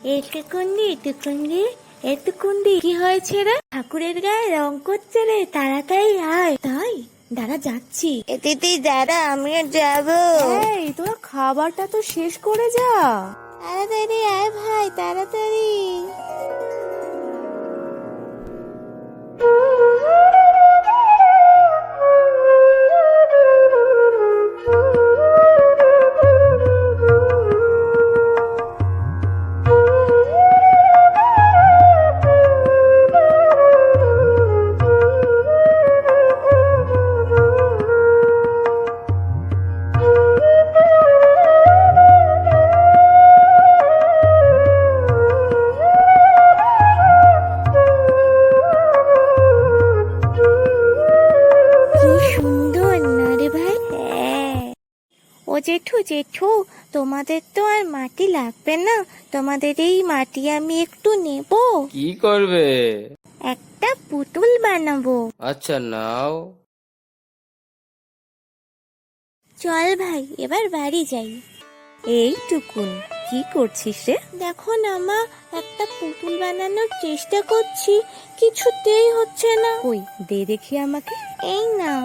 এটুকুন্দি কি হয়েছে রে? ঠাকুরের গায়ে রং করছে রে, তাড়াতাড়ি আয়। তাই দাঁড়া যাচ্ছি। দিদি দাঁড়া, আমিও যাবো। এই তোরা খাবারটা তো শেষ করে যা। তাড়াতাড়ি আয় ভাই, তাড়াতাড়ি। ও জেঠু জেঠু, তোমাদের তো আর মাটি লাগবে না, তোমাদের এই মাটি আমি একটু নেব। কি করবে? একটা পুতুল বানাবো। আচ্ছা নাও। চল ভাই, এবার বাড়ি যাই। এই টুকুন, কি করছিস রে? দেখো না মা, একটা পুতুল বানানোর চেষ্টা করছি, কিছুতেই হচ্ছে না। কই দে দেখি আমাকে। এই নাও।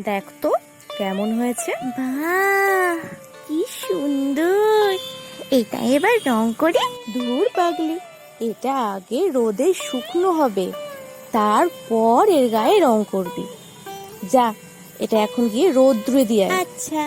দেখ তো কেমন হয়েছে। বাহ, কি সুন্দর। এটা এবার রং করে। দূর পাগলি, এটা আগে রোদে শুকনো হবে, তারপর এর গায়ে রং করবি। যা, এটা এখন গিয়ে রোদ্রে দিয়ে আয়। আচ্ছা।